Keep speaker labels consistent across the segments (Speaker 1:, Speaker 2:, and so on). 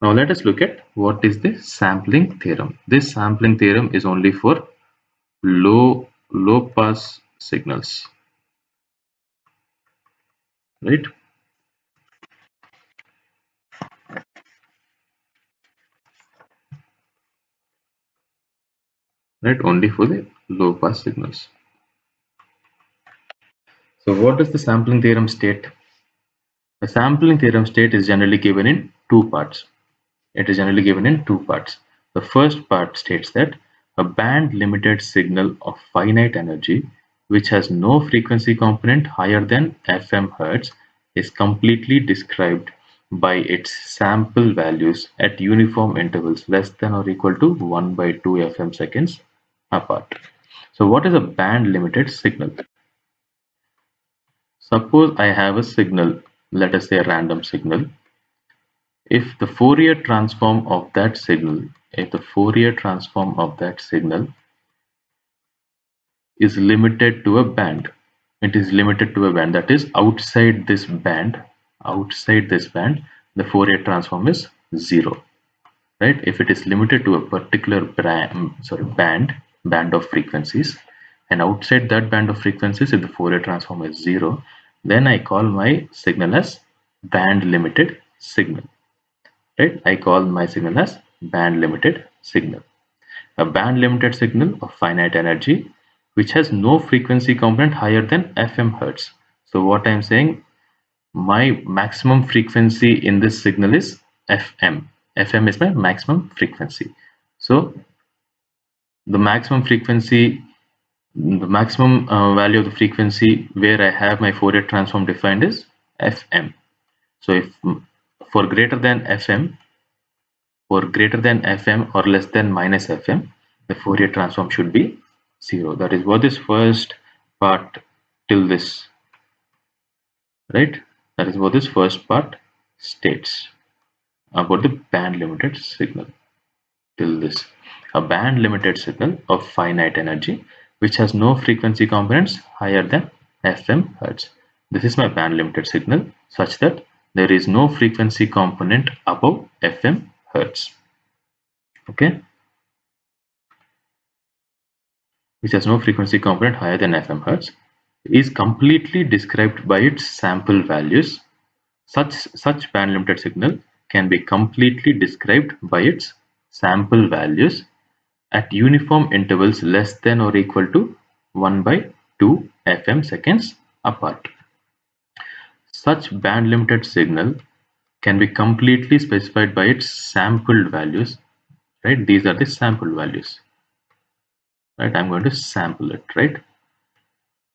Speaker 1: Now let us look at what is the sampling theorem. This sampling theorem is only for low pass signals, right? Right, only for the low pass signals. So what does the sampling theorem state? The sampling theorem state is generally given in two parts. It is generally given in two parts. The first part states that a band limited signal of finite energy which has no frequency component higher than FM Hertz is completely described by its sample values at uniform intervals less than or equal to 1 by 2 FM seconds apart. So what is a band limited signal? Suppose I have a signal, let us say a random signal. If the Fourier transform of that signal, if the Fourier transform of that signal is limited to a band, it is limited to a band that is outside this band, the Fourier transform is zero, right? If it is limited to a particular band of frequencies, and outside that band of frequencies, if the Fourier transform is zero, then I call my signal as band limited signal. Right? I call my signal as band limited signal. A band limited signal of finite energy which has no frequency component higher than FM Hertz. So what I'm saying, my maximum frequency in this signal is FM. FM is my maximum frequency. So the maximum frequency, the maximum value of the frequency where I have my Fourier transform defined is FM. So if for greater than FM, for greater than FM or less than minus FM, the Fourier transform should be zero. That is what this first part till this, right? That is what this first part states about the band limited signal till this. A band limited signal of finite energy which has no frequency components higher than FM Hertz. This is my band limited signal such that there is no frequency component above FM Hertz. Okay, which has no frequency component higher than FM Hertz, is completely described by its sample values. Such band limited signal can be completely described by its sample values at uniform intervals less than or equal to 1 by 2 FM seconds apart. Such band limited signal can be completely specified by its sampled values, right? These are the sample values, right? I'm going to sample it, right?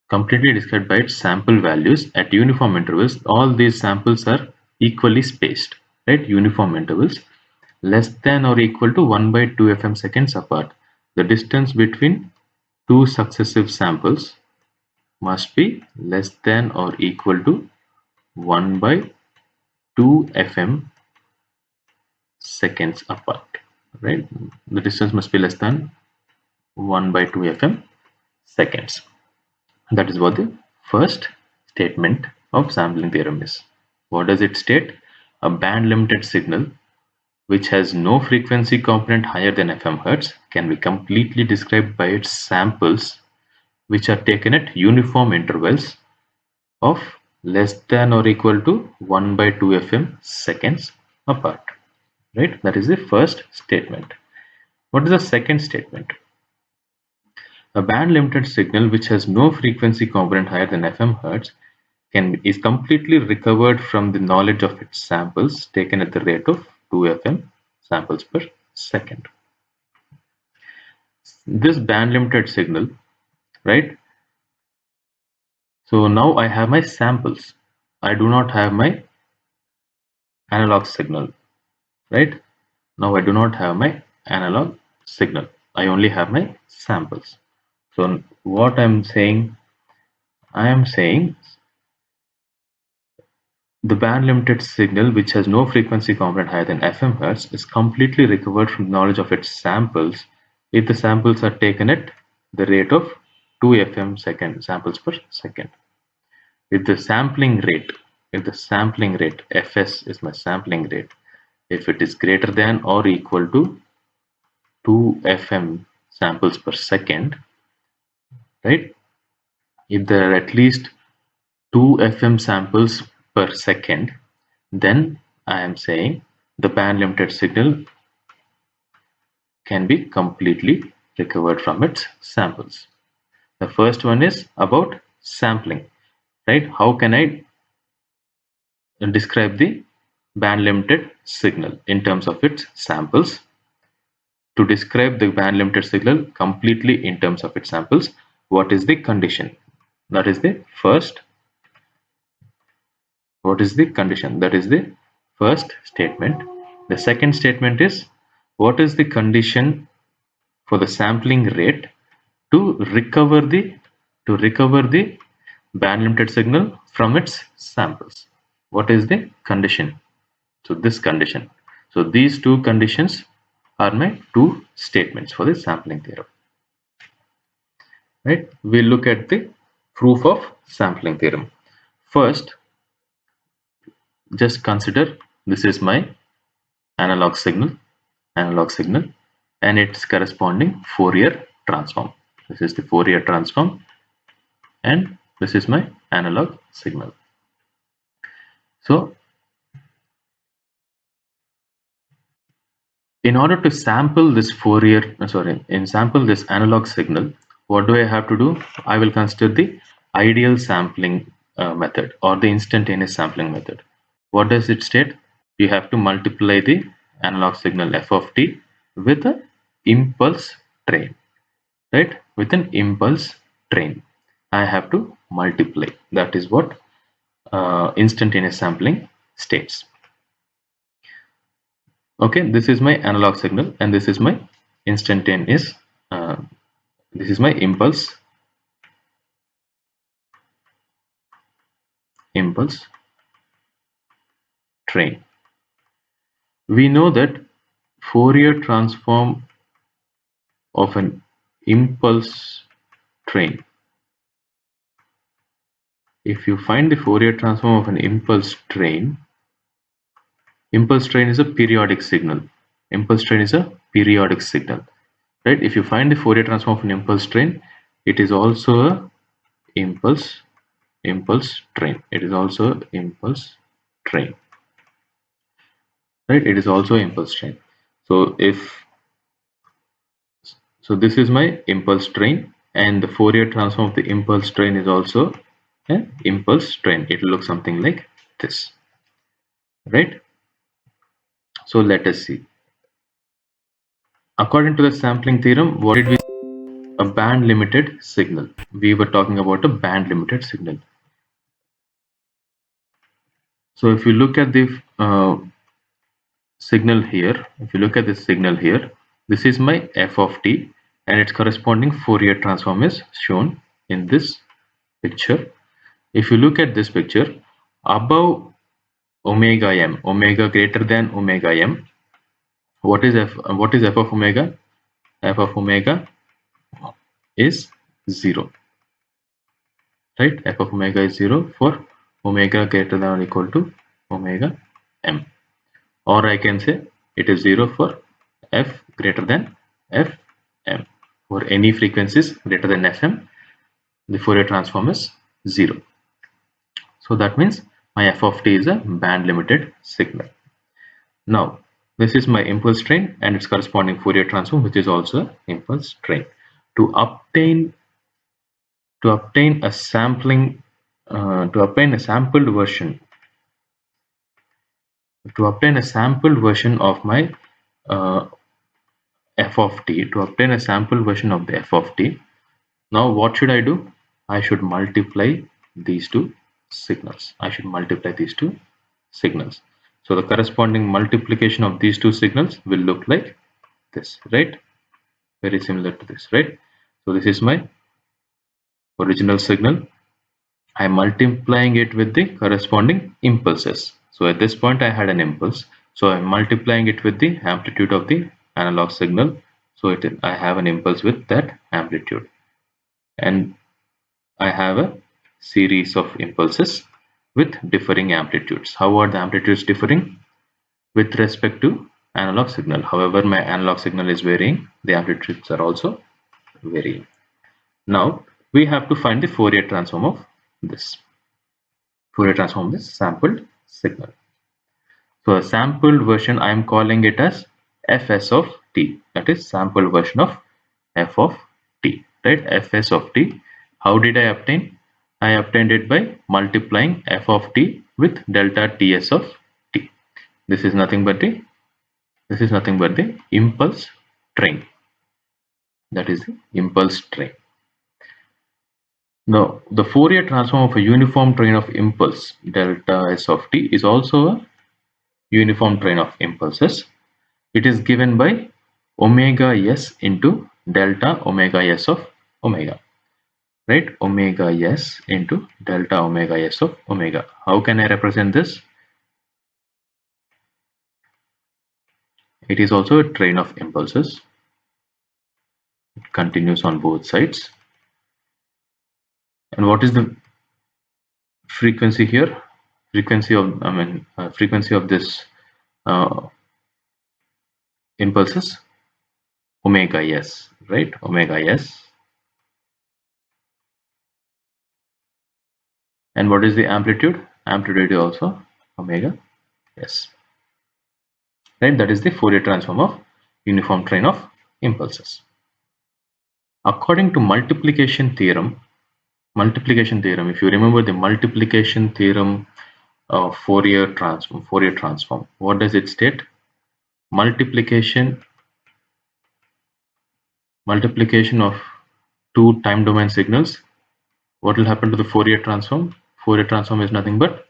Speaker 1: Completely described by its sample values at uniform intervals. All these samples are equally spaced, right? Uniform intervals less than or equal to 1 by 2 FM seconds apart. The distance between two successive samples must be less than or equal to 1 by 2 FM seconds apart, right? The distance must be less than 1 by 2 FM seconds. That is what the first statement of sampling theorem is. What does it state? A band limited signal which has no frequency component higher than FM Hertz can be completely described by its samples which are taken at uniform intervals of less than or equal to 1 by 2 FM seconds apart. Right? That is the first statement. What is the second statement? A band-limited signal which has no frequency component higher than FM Hertz is completely recovered from the knowledge of its samples taken at the rate of 2 FM samples per second. This band-limited signal, right? So now I have my samples. I do not have my analog signal, right? Now I do not have my analog signal. I only have my samples. So what I am saying the band-limited signal which has no frequency component higher than FM Hertz is completely recovered from knowledge of its samples if the samples are taken at the rate of 2 FM samples per second. If the sampling rate, Fs is my sampling rate, if it is greater than or equal to 2 FM samples per second, right? If there are at least 2 FM samples per second, then I am saying the band limited signal can be completely recovered from its samples. The first one is about sampling, right? How can I describe the band limited signal in terms of its samples? To describe the band limited signal completely in terms of its samples, what is the condition? That is the first. What is the condition? That is the first statement. The second statement is what is the condition for the sampling rate to recover the band limited signal from its samples. What is the condition? So this condition. So these two conditions are my two statements for the sampling theorem. Right? We look at the proof of sampling theorem. First, just consider this is my analog signal, and its corresponding Fourier transform. This is the Fourier transform, and this is my analog signal. So in order to sample this sample this analog signal, what do I have to do? I will consider the ideal sampling method or the instantaneous sampling method. What does it state? You have to multiply the analog signal f of t with an impulse train, right? With an impulse train. I have to multiply. That is what instantaneous sampling states. Okay, this is my analog signal and this is my instantaneous, this is my impulse train. We know that Fourier transform of an impulse train. If you find the Fourier transform of an impulse train is a periodic signal. Impulse train is a periodic signal, right? If you find the Fourier transform of an impulse train, it is also a impulse train. It is also impulse train, right? It is also impulse train. So this is my impulse train, and the Fourier transform of the impulse train is also an impulse train. It will look something like this, right? So let us see. According to the sampling theorem, what did we? A band limited signal. We were talking about a band limited signal. So if you look at the signal here, this is my f of t, and its corresponding Fourier transform is shown in this picture. If you look at this picture, above omega m, omega greater than omega m, what is f of omega? F of omega is 0, right? F of omega is 0 for omega greater than or equal to omega m, or I can say it is 0 for f greater than fm. For any frequencies greater than fm, the Fourier transform is 0. So that means my f of t is a band limited signal. Now this is my impulse train and its corresponding Fourier transform, which is also an impulse train. To obtain a sampling, to obtain a sampled version of my f of t, of the f of t, now what should I do? I should multiply these two signals. So the corresponding multiplication of these two signals will look like this, right? Very similar to this, right? So this is my original signal. I'm multiplying it with the corresponding impulses. So at this point I had an impulse, so I'm multiplying it with the amplitude of the analog signal. So I have an impulse with that amplitude, and I have a series of impulses with differing amplitudes. How are the amplitudes differing? with respect to analog signal. However, my analog signal is varying, the amplitudes are also varying. Now we have to find the Fourier transform of this. Fourier transform of this sampled signal. So a sampled version, I am calling it as fs of t. That is sampled version of f of t. Right? Fs of t. How did I obtain? I obtained it by multiplying f of t with delta ts of t. This is nothing but the impulse train. That is the impulse train. Now, the Fourier transform of a uniform train of impulse delta s of t is also a uniform train of impulses. It is given by omega s into delta omega s of omega. Right? Omega s into delta omega s of omega. How can I represent this? It is also a train of impulses. It continues on both sides. And what is the frequency here? Frequency of this impulses? Omega s, right? Omega s. And what is the amplitude? Amplitude is also omega s. Right? That is the Fourier transform of uniform train of impulses. According to multiplication theorem, if you remember the multiplication theorem of Fourier transform, what does it state? Multiplication of two time domain signals. What will happen to the Fourier transform? Fourier transform is nothing but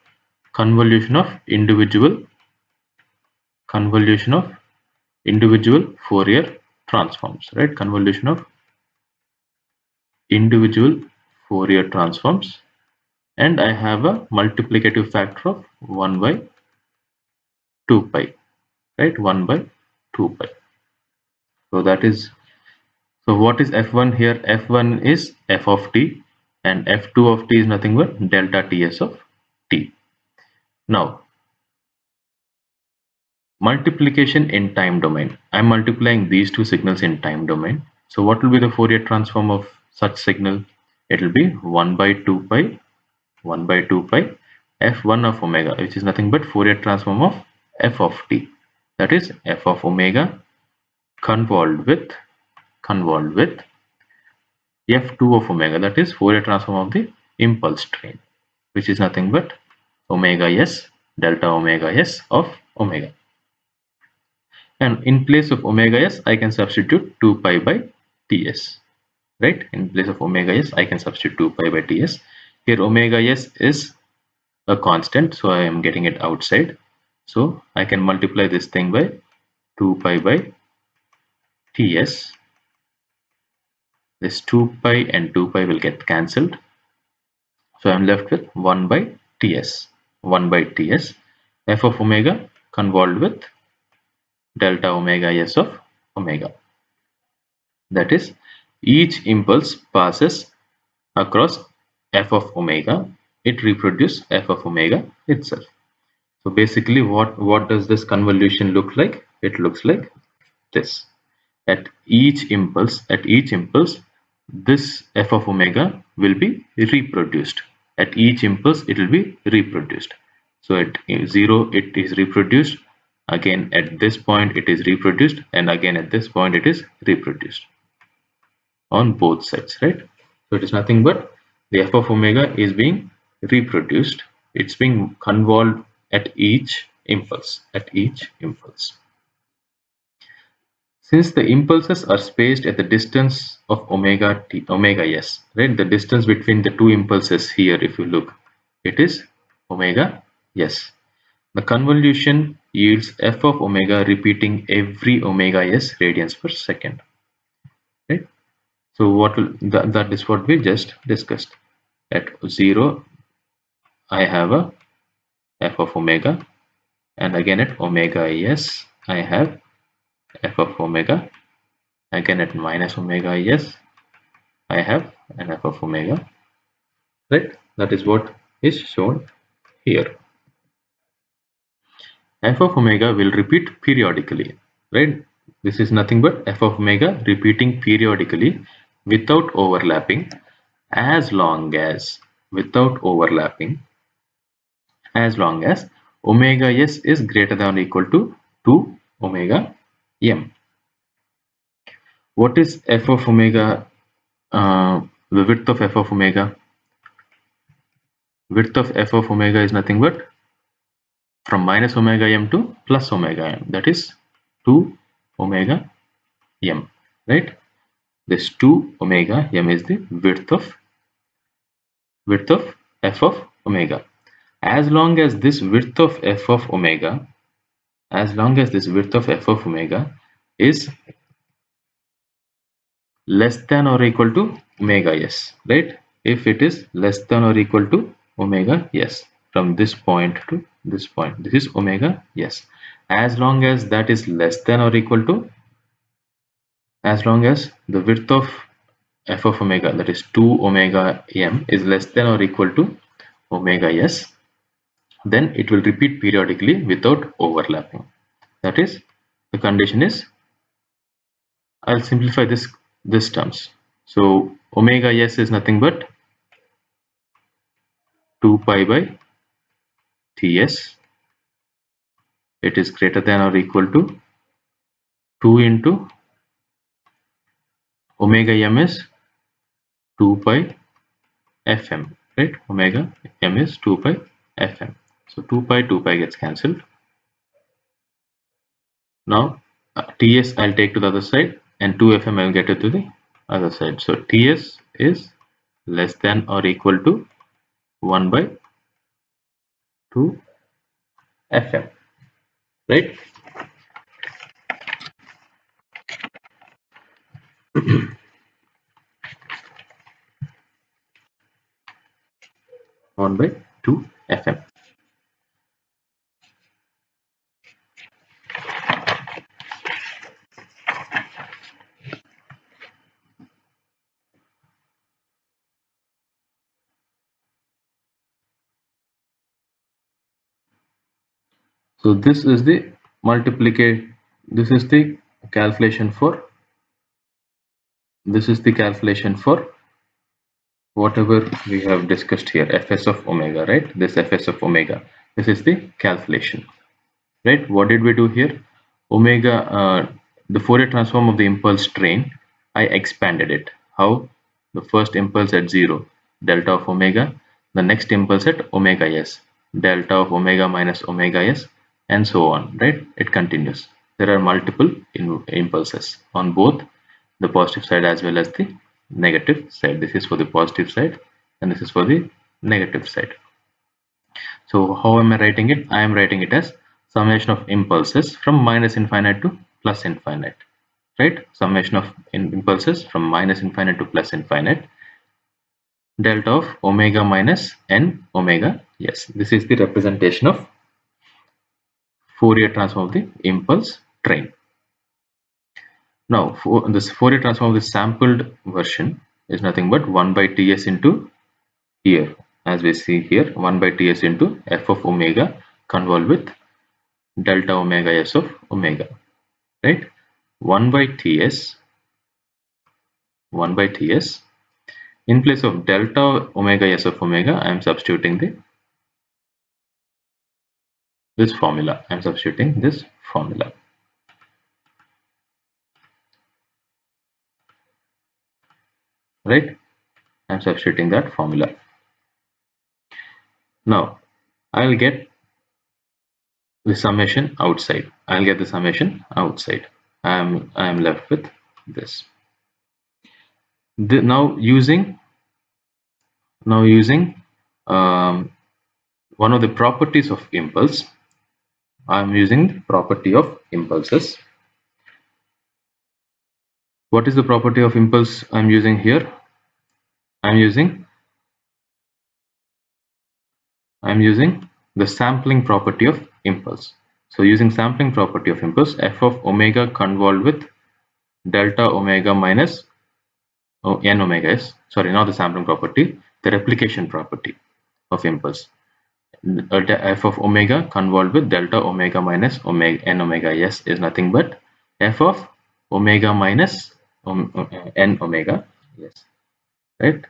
Speaker 1: convolution of individual Fourier transforms, right? Convolution of individual Fourier transforms, and I have a multiplicative factor of 1 by 2 pi, right? 1 by 2 pi. So that is, so what is f1 here? F1 is f of t, and f2 of t is nothing but delta ts of t. Now, multiplication in time domain. I'm multiplying these two signals in time domain. So what will be the Fourier transform of such signal? It will be 1 by 2 pi f1 of omega, which is nothing but Fourier transform of f of t. That is f of omega convolved with f2 of omega. That is Fourier transform of the impulse train, which is nothing but omega s delta omega s of omega. And in place of omega s, I can substitute 2 pi by ts. Right? In place of omega s, I can substitute 2 pi by ts. Here omega s is a constant, so I am getting it outside. So I can multiply this thing by 2 pi by ts. This 2 pi and 2 pi will get cancelled. So I'm left with 1 by ts. 1 by ts. F of omega convolved with delta omega s of omega. That is, each impulse passes across f of omega. It reproduces f of omega itself. So basically, what does this convolution look like? It looks like this. At each impulse, this f of omega will be reproduced. At each impulse, it will be reproduced. So at 0, it is reproduced. Again, at this point, it is reproduced, and again at this point, it is reproduced on both sides, right? So it is nothing but the f of omega is being reproduced. It's being convolved at each impulse. Since the impulses are spaced at the distance of omega s, right? The distance between the two impulses here, if you look, it is omega s. The convolution yields f of omega repeating every omega s radians per second. Right? So that is what we just discussed. At 0, I have a f of omega, and again at omega s, I have f of omega. Again at minus omega s, I have an f of omega. Right? That is what is shown here. f of omega will repeat periodically, right? This is nothing but f of omega repeating periodically without overlapping, as long as without overlapping, as long as omega s is greater than or equal to 2 omega m. What is f of omega? The width of f of omega, width of f of omega is nothing but from minus omega m to plus omega m, that is 2 omega m, right? This 2 omega m is the width of f of omega. As long as this width of f of omega, as long as this width of f of omega is less than or equal to omega s, right? If it is less than or equal to omega s, from this point to this point, this is omega s. As long as that is less than or equal to, as long as the width of f of omega, that is 2 omega m, is less than or equal to omega s, then it will repeat periodically without overlapping. That is, the condition is, I'll simplify this terms. So omega s is nothing but 2 pi by ts. It is greater than or equal to 2 into omega m is 2 pi fm, right? Omega m is 2 pi fm. So 2 pi gets cancelled. Now ts I'll take to the other side, and 2fm I'll get it to the other side. So ts is less than or equal to 1 by 2 fm, right? 1 by 2 fm. So this is the this is the calculation for, this is the calculation for whatever we have discussed here, fs of omega, right? This fs of omega, this is the calculation, right? What did we do here? Omega, the Fourier transform of the impulse train, I expanded it. How? The first impulse at 0, delta of omega. The next impulse at omega s, delta of omega minus omega s, and so on, right? It continues. There are multiple impulses on both the positive side as well as the negative side. This is for the positive side and this is for the negative side. So how am I writing it? I am writing it as summation of impulses from minus infinite to plus infinite, right? Summation of impulses from minus infinite to plus infinite, delta of omega minus n omega. Yes, this is the representation of Fourier transform of the impulse train. Now for this Fourier transform of the sampled version is nothing but 1 by ts into, here as we see here, 1 by ts into f of omega convolved with delta omega s of omega, right? 1 by ts, 1 by ts, in place of delta omega s of omega, I am substituting this formula. I am substituting this formula, right? I am substituting that formula. Now I'll get the summation outside. I'll get the summation outside. I am left with this. Now using one of the properties of impulse, I'm using the property of impulses. What is the property of impulse I'm using here? I'm using the sampling property of impulse. So using sampling property of impulse, f of omega convolved with delta omega minus n omega s, sorry, not the sampling property, the replication property of impulse. f of omega convolved with delta omega minus omega n omega s is nothing but f of omega minus n omega s, right?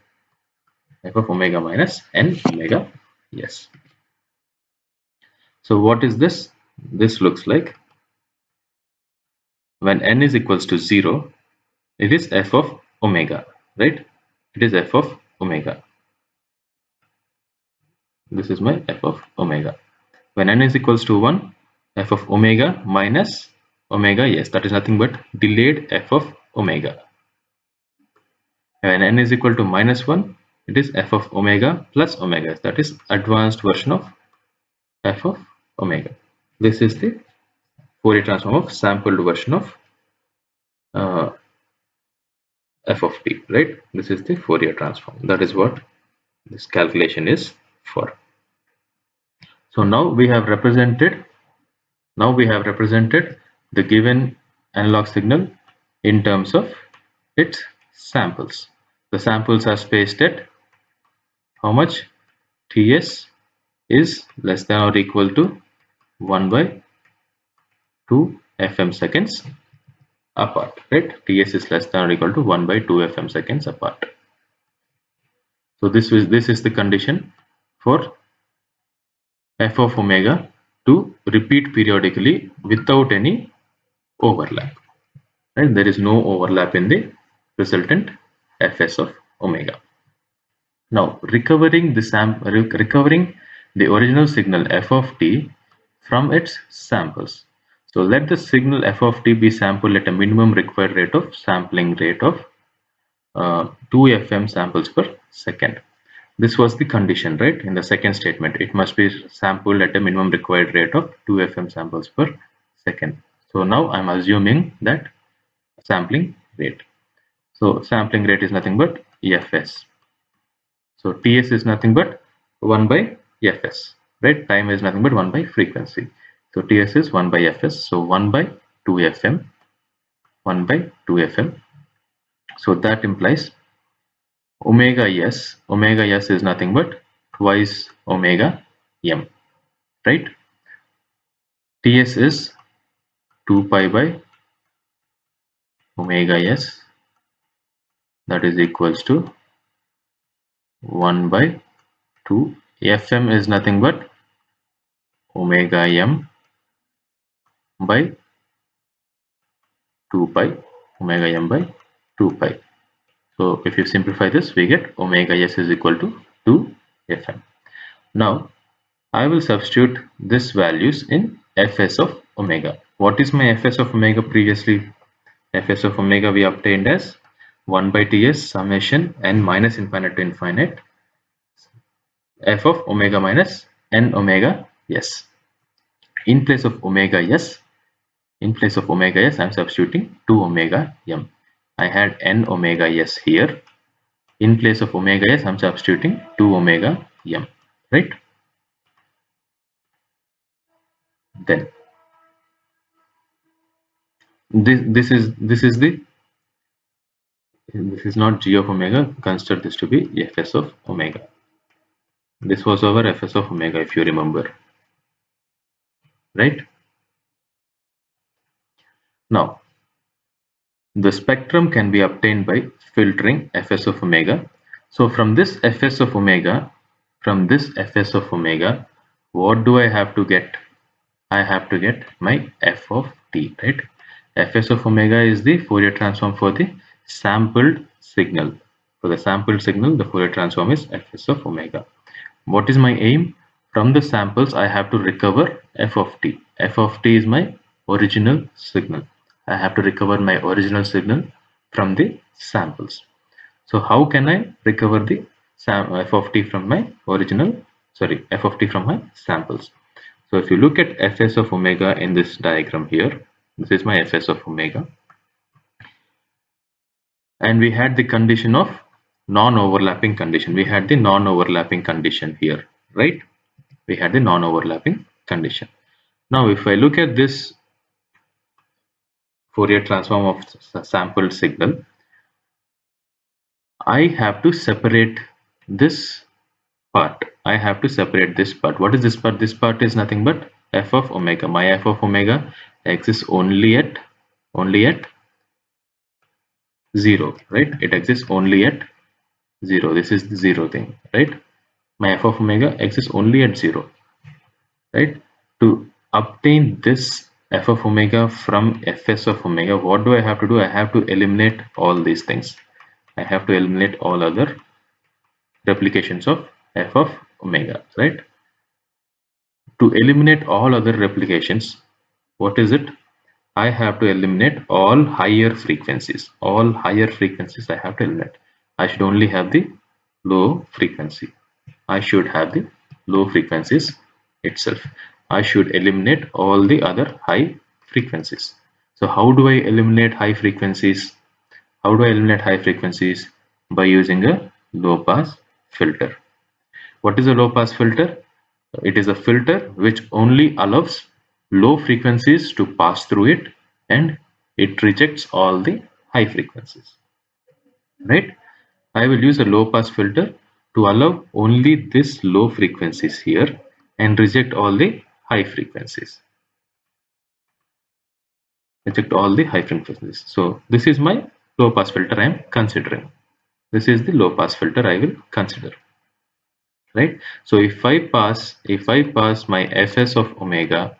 Speaker 1: F of omega minus n omega s. So what is this? This looks like when n is equals to 0, it is f of omega, right? It is f of omega. This is my f of omega. When n is equals to 1, f of omega minus omega, yes, that is nothing but delayed f of omega. When n is equal to minus 1, it is f of omega plus omega, that is advanced version of f of omega. This is the Fourier transform of sampled version of f of t, right? This is the Fourier transform. That is what this calculation is for. So now we have represented the given analog signal in terms of its samples. The samples are spaced at how much? Ts is less than or equal to 1 by 2 fm seconds apart, right? Ts is less than or equal to 1 by 2 fm seconds apart. So this is the condition for f of omega to repeat periodically without any overlap, right? There is no overlap in the resultant fs of omega. Now recovering the original signal f of t from its samples. So let the signal f of t be sampled at a minimum required rate of sampling rate of 2 fm samples per second. This was the condition, right? In the second statement, it must be sampled at a minimum required rate of 2 fm samples per second. So now I'm assuming that sampling rate. So sampling rate is nothing but fs. So ts is nothing but 1 by fs, right? Time is nothing but 1 by frequency. So ts is 1 by fs. So 1 by 2 fm, 1 by 2 fm. So that implies omega s is nothing but twice omega m, right? Ts is 2 pi by omega s, that is equals to 1 by 2. Fm is nothing but omega m by 2 pi, omega m by 2 pi. So if you simplify this, we get omega s is equal to 2 fm. Now I will substitute this values in fs of omega. What is my fs of omega previously? Fs of omega we obtained as 1 by ts summation n minus infinite to infinite f of omega minus n omega s. In place of omega s, I'm substituting 2 omega m. I had n omega s here. In place of omega s, I'm substituting 2 omega m, right? Then this is not g of omega. Consider this to be fs of omega. This was our fs of omega, if you remember, right? Now the spectrum can be obtained by filtering fs of omega. So from this fs of omega, what do I have to get? I have to get my f of t, right? Fs of omega is the Fourier transform for the sampled signal. For the sampled signal, the Fourier transform is fs of omega. What is my aim? From the samples, I have to recover f of t. F of t is my original signal. I have to recover my original signal from the samples. So how can I recover the f of t from my f of t from my samples? So if you look at fs of omega in this diagram here, this is my fs of omega. And we had the condition of non-overlapping condition. We had the non-overlapping condition here, right? We had the non-overlapping condition. Now if I look at this Fourier transform of sampled signal, I have to separate this part. I have to separate this part. What is this part? This part is nothing but f of omega. My f of omega exists only at 0, right? It exists only at 0. This is the 0 thing, right? My f of omega exists only at 0, right? To obtain this f of omega from fs of omega, what do I have to do? I have to eliminate all these things. I have to eliminate all other replications of f of omega, right? To eliminate all other replications, what is it? I have to eliminate all higher frequencies. All higher frequencies I have to eliminate. I should only have the low frequency. I should have the low frequencies itself. I should eliminate all the other high frequencies. So how do I eliminate high frequencies? How do I eliminate high frequencies? By using a low pass filter. What is a low pass filter? It is a filter which only allows low frequencies to pass through it, and it rejects all the high frequencies, right? I will use a low pass filter to allow only this low frequencies here and reject all the high frequencies. Reject all the high frequencies. So this is my low pass filter I am considering. This is the low pass filter I will consider, right? So if I pass my fs of omega,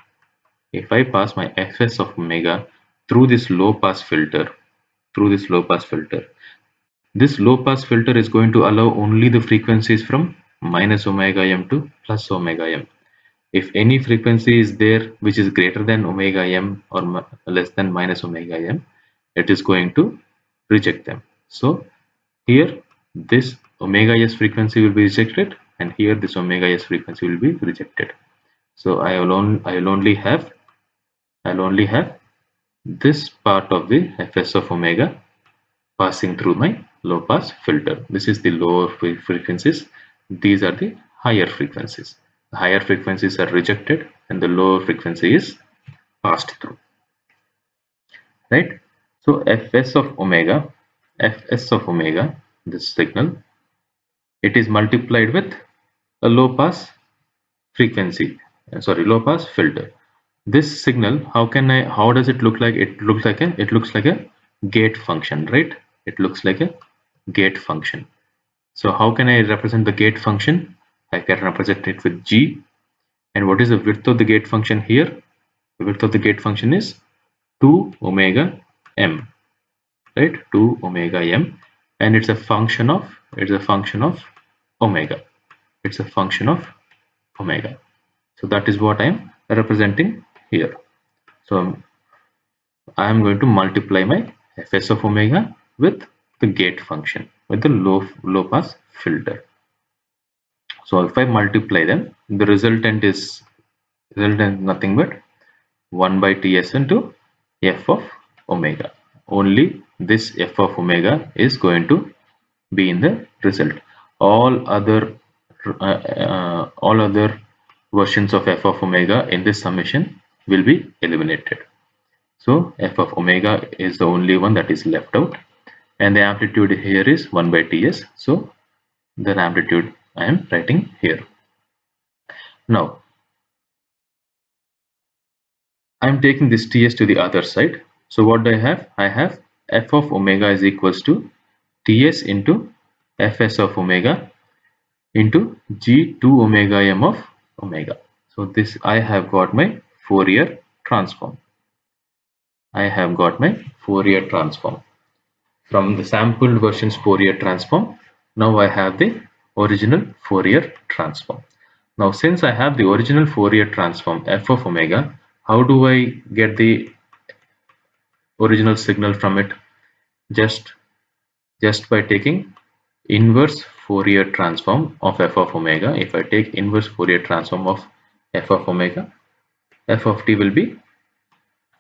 Speaker 1: if I pass my fs of omega through this low pass filter, this low pass filter is going to allow only the frequencies from minus omega m to plus omega m. If any frequency is there which is greater than omega m or less than minus omega m, it is going to reject them. So here this omega s frequency will be rejected, and here this omega s frequency will be rejected. So I'll only have this part of the fs of omega passing through my low pass filter. This is the lower frequencies. These are the higher frequencies. The higher frequencies are rejected and the lower frequency is passed through, right? So fs of omega, this signal, it is multiplied with a low pass frequency, low pass filter. This signal, how does it look like? It looks like a gate function, right? It looks like a gate function. So how can I represent the gate function? I can represent it with g. And what is the width of the gate function here? The width of the gate function is 2 omega m, right? 2 omega m, and it's a function of omega. It's a function of omega. So that is what I am representing here. So I am going to multiply my fs of omega with the gate function, with the low pass filter. So if I multiply them, the resultant is nothing but 1 by ts into f of omega. Only this f of omega is going to be in the result. All other versions of f of omega in this summation will be eliminated. So f of omega is the only one that is left out, and the amplitude here is 1 by ts. So the amplitude I am writing here. Now I am taking this ts to the other side. So what do I have? I have f of omega is equals to ts into fs of omega into g2 omega m of omega. So this I have got my Fourier transform. From the sampled version's Fourier transform. Now I have the original Fourier transform. Now since I have the original Fourier transform f of omega, how do I get the original signal from it? Just by taking inverse Fourier transform of f of omega. If I take inverse Fourier transform of f of omega, f of t will be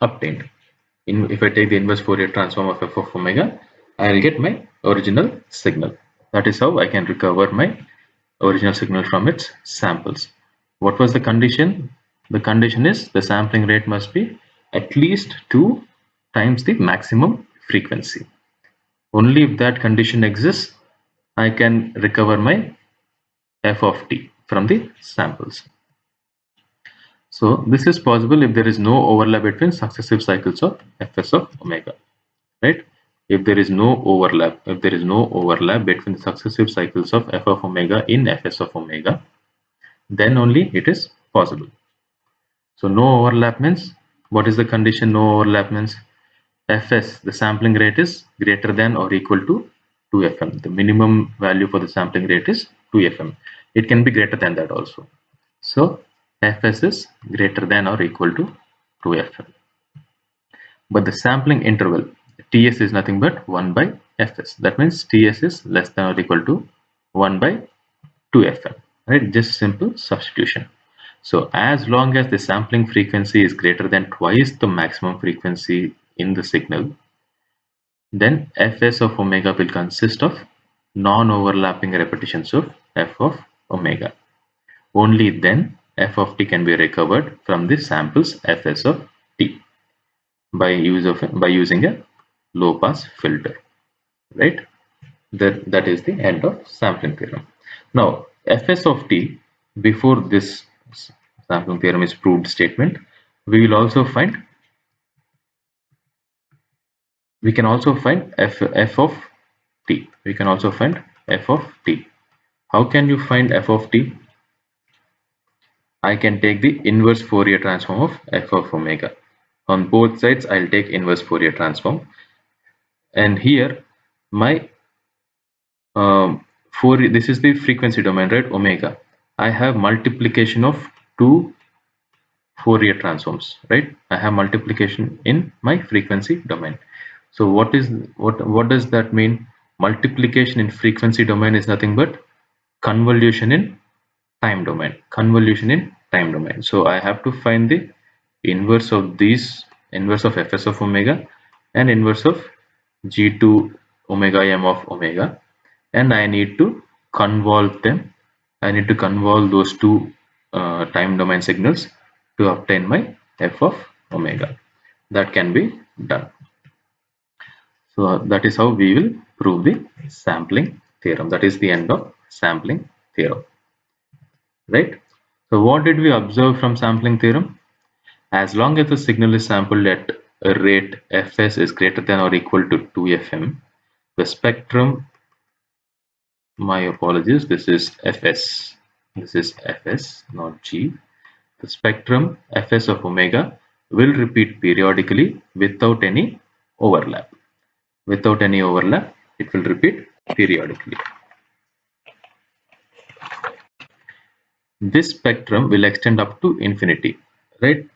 Speaker 1: obtained. If I take the inverse Fourier transform of f of omega, I will get my original signal. That is how I can recover my original signal from its samples. What was the condition? The condition is the sampling rate must be at least 2 times the maximum frequency. Only if that condition exists, I can recover my f of t. from the samples. So this is possible if there is no overlap between successive cycles of Fs of omega, right? If there is no overlap, between the successive cycles of f of omega in Fs of omega, then only it is possible. So no overlap means, what is the condition no overlap means? Fs, the sampling rate is greater than or equal to 2fm. The minimum value for the sampling rate is 2fm. It can be greater than that also. So Fs is greater than or equal to 2fm. But the sampling interval Ts is nothing but 1 by Fs. That means Ts is less than or equal to 1 by 2fm. Right? Just simple substitution. So as long as the sampling frequency is greater than twice the maximum frequency in the signal, then Fs of omega will consist of non-overlapping repetitions of f of omega. Only then f of t can be recovered from the samples Fs of t by using a low pass filter, right? That is the end of sampling theorem. Now Fs of t, before this sampling theorem is proved statement, we can also find f of t. We can also find f of t. How can you find f of t? I can take the inverse Fourier transform of f of omega. On both sides, I'll take inverse Fourier transform. And here, my this is the frequency domain, right? Omega. I have multiplication of two Fourier transforms, right? I have multiplication in my frequency domain. So what does that mean? Multiplication in frequency domain is nothing but convolution in time domain. So I have to find the inverse of Fs of omega and inverse of g2 omega m of omega, and I need to convolve them. I need to convolve those two time domain signals to obtain my f of omega. That can be done. So that is how we will prove the sampling theorem. That is the end of sampling theorem, right? So what did we observe from sampling theorem? As long as the signal is sampled at a rate Fs is greater than or equal to 2fm, the spectrum, my apologies, this is Fs, not G. The spectrum Fs of omega will repeat periodically without any overlap. Without any overlap, it will repeat periodically. This spectrum will extend up to infinity, right?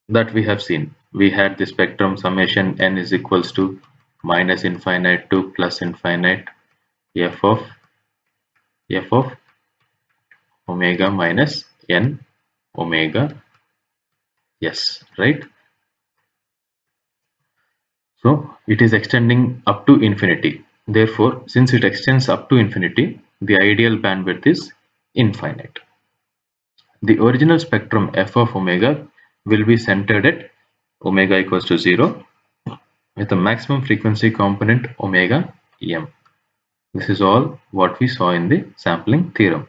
Speaker 1: That we have seen. We had the spectrum summation n is equals to minus infinite to plus infinite f of omega minus n omega s, right? So it is extending up to infinity. Therefore, since it extends up to infinity, the ideal bandwidth is infinite. The original spectrum f of omega will be centered at omega equals to 0 with a maximum frequency component omega m. This is all what we saw in the sampling theorem,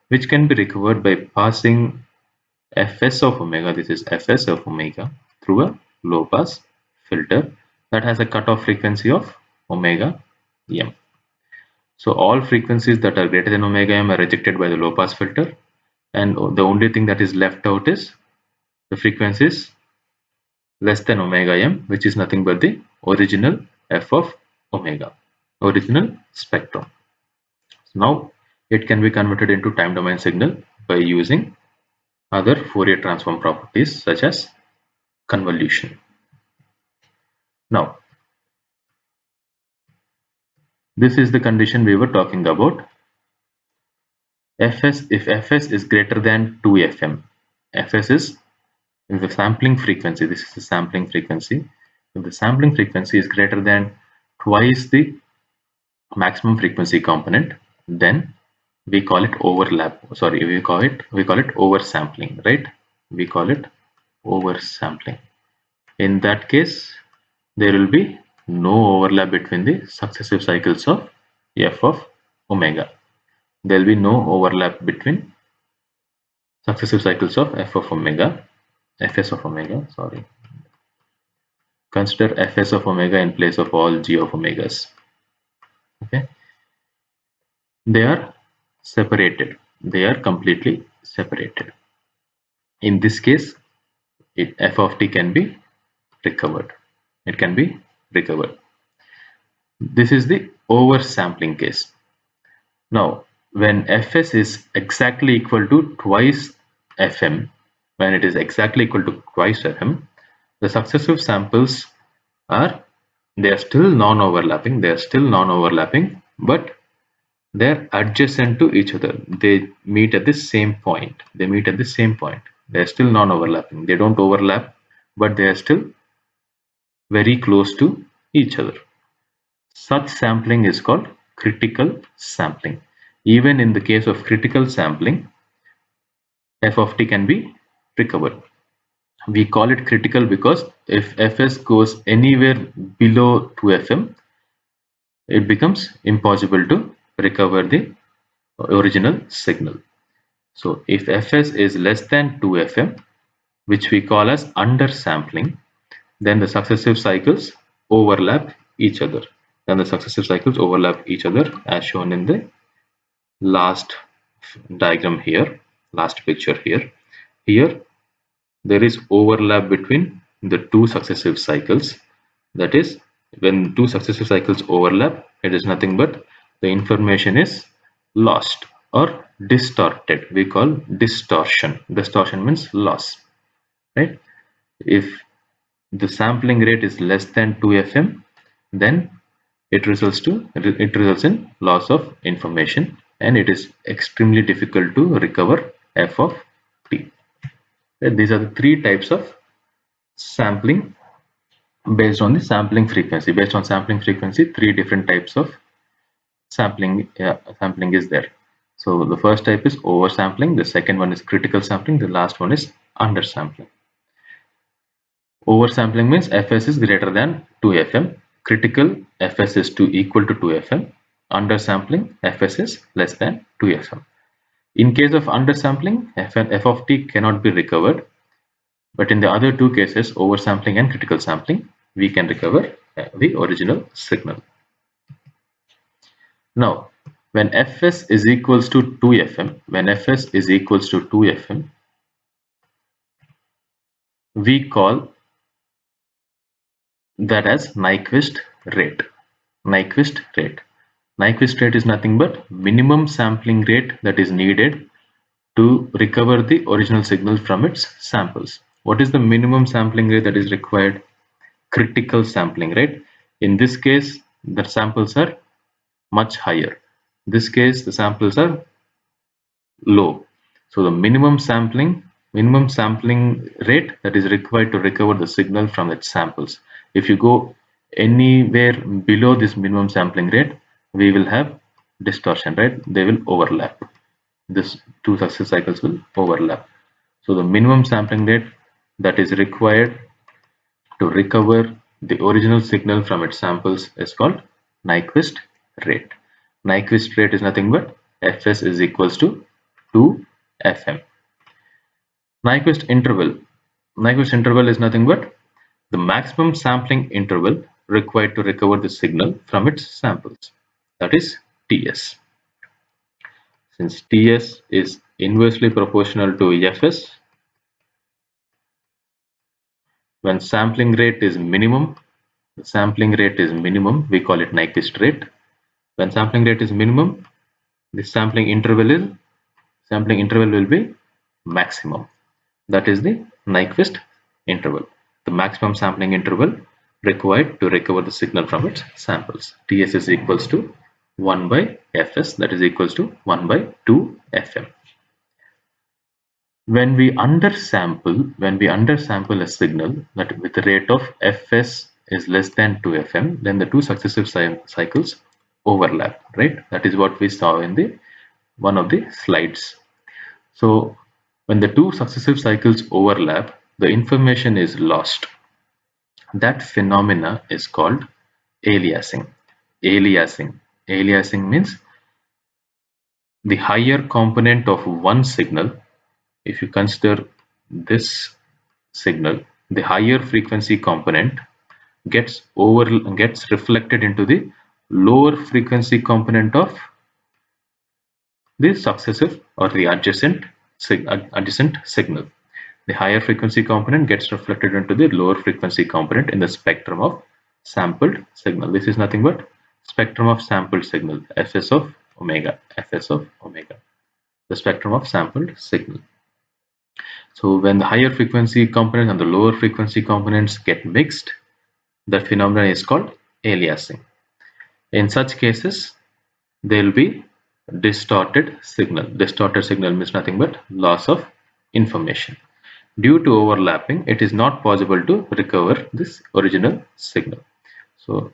Speaker 1: which can be recovered by passing Fs of omega, this is Fs of omega, through a low pass filter that has a cutoff frequency of omega m. So all frequencies that are greater than omega m are rejected by the low pass filter, and the only thing that is left out is the frequencies less than omega m, which is nothing but the original f of omega, original spectrum. So now it can be converted into time domain signal by using other Fourier transform properties such as convolution. Now, this is the condition we were talking about. If Fs is greater than 2fm, Fs is the sampling frequency. This is the sampling frequency. If the sampling frequency is greater than twice the maximum frequency component, then we call it overlap. Sorry, we call it oversampling, right? We call it oversampling. In that case, there will be no overlap between the successive cycles of f of omega. There will be no overlap between successive cycles of f of omega, fs of omega, sorry. Consider fs of omega in place of all g of omegas. Okay, they are separated. They are completely separated. In this case, f of t can be recovered. It can be recovered. This is the oversampling case. Now, when fs is exactly equal to twice fm, when it is exactly equal to twice fm, the successive samples are, they are still non-overlapping. They are still non-overlapping, but they're adjacent to each other. They meet at the same point. They meet at the same point. They're still non-overlapping. They don't overlap, but they are still very close to each other. Such sampling is called critical sampling. Even in the case of critical sampling, f of t can be recovered. We call it critical because if fs goes anywhere below 2fm, it becomes impossible to recover the original signal. So if fs is less than 2fm, which we call as undersampling, then the successive cycles overlap each other. Then the successive cycles overlap each other as shown in the last diagram here, last picture here. Here there is overlap between the two successive cycles. That is, when two successive cycles overlap, it is nothing but the information is lost or distorted. We call distortion. Distortion means loss, right? If the sampling rate is less than 2fm, then it results in loss of information, and it is extremely difficult to recover f of t. These are the three types of sampling based on the sampling frequency. Based on sampling frequency, three different types of sampling is there. So the first type is oversampling, the second one is critical sampling, the last one is undersampling. Oversampling means fs is greater than 2fm, critical fs is equal to 2fm, undersampling fs is less than 2fm. In case of undersampling, f of t cannot be recovered, but in the other two cases, oversampling and critical sampling, we can recover the original signal. Now, when fs is equals to 2fm, we call that as Nyquist rate. Nyquist rate. Nyquist rate is nothing but minimum sampling rate that is needed to recover the original signal from its samples. What is the minimum sampling rate that is required? Critical sampling rate. In this case, the samples are much higher. In this case, the samples are low. So the minimum sampling rate that is required to recover the signal from its samples. If you go anywhere below this minimum sampling rate, we will have distortion, right? They will overlap. This two successive cycles will overlap. So the minimum sampling rate that is required to recover the original signal from its samples is called Nyquist rate. Nyquist rate is nothing but fs is equals to 2fm. Nyquist interval. Nyquist interval is nothing but the maximum sampling interval required to recover the signal from its samples. That is Ts. Since Ts is inversely proportional to fs, when sampling rate is minimum, we call it Nyquist rate. When sampling rate is minimum, the sampling interval will be maximum. That is the Nyquist interval, the maximum sampling interval required to recover the signal from its samples. Ts is equals to 1 by fs, that is equals to 1 by 2 fm. When we undersample a signal that with the rate of fs is less than 2fm, then the two successive cycles overlap, right? That is what we saw in the one of the slides. So when the two successive cycles overlap, the information is lost. That phenomena is called aliasing. Aliasing means the higher component of one signal if you consider this signal, the higher frequency component gets reflected into the lower frequency component of the successive or the adjacent signal. The higher frequency component gets reflected into the lower frequency component in the spectrum of sampled signal. This is nothing but spectrum of sampled signal, fs of omega, the spectrum of sampled signal. So when the higher frequency components and the lower frequency components get mixed, that phenomenon is called aliasing. In such cases, there will be distorted signal. Distorted signal means nothing but loss of information. Due to overlapping, it is not possible to recover this original signal. So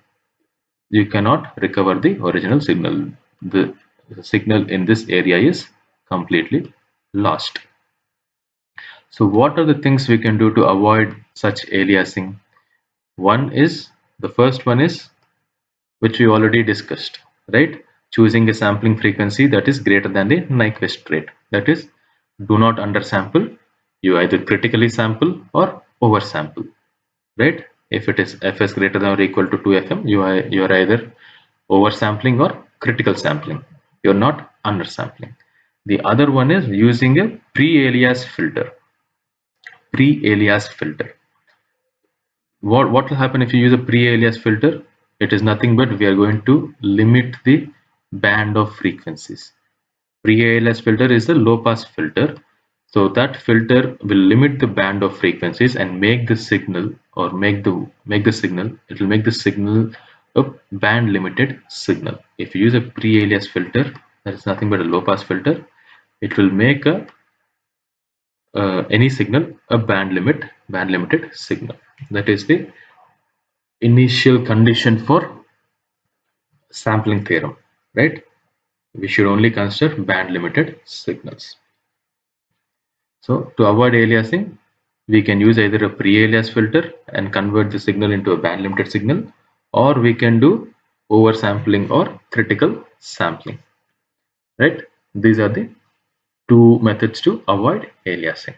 Speaker 1: you cannot recover the original signal. The signal in this area is completely lost. So what are the things we can do to avoid such aliasing? The first one is, which we already discussed, right? Choosing a sampling frequency that is greater than the Nyquist rate. That is, do not undersample. You either critically sample or oversample, right? If it is fs greater than or equal to 2 fm, you are either oversampling or critical sampling. You are not undersampling. The other one is using a pre-alias filter. What will happen if you use a pre-alias filter? It is nothing but we are going to limit the band of frequencies. Pre-alias filter is a low pass filter, so that filter will limit the band of frequencies and make the signal a band limited signal. If you use a pre-alias filter, that is nothing but a low pass filter, it will make any signal a band limited signal. That is the initial condition for sampling theorem, right? We should only consider band limited signals. So to avoid aliasing, we can use either a pre-alias filter and convert the signal into a band limited signal, or we can do oversampling or critical sampling, right? These are the two methods to avoid aliasing.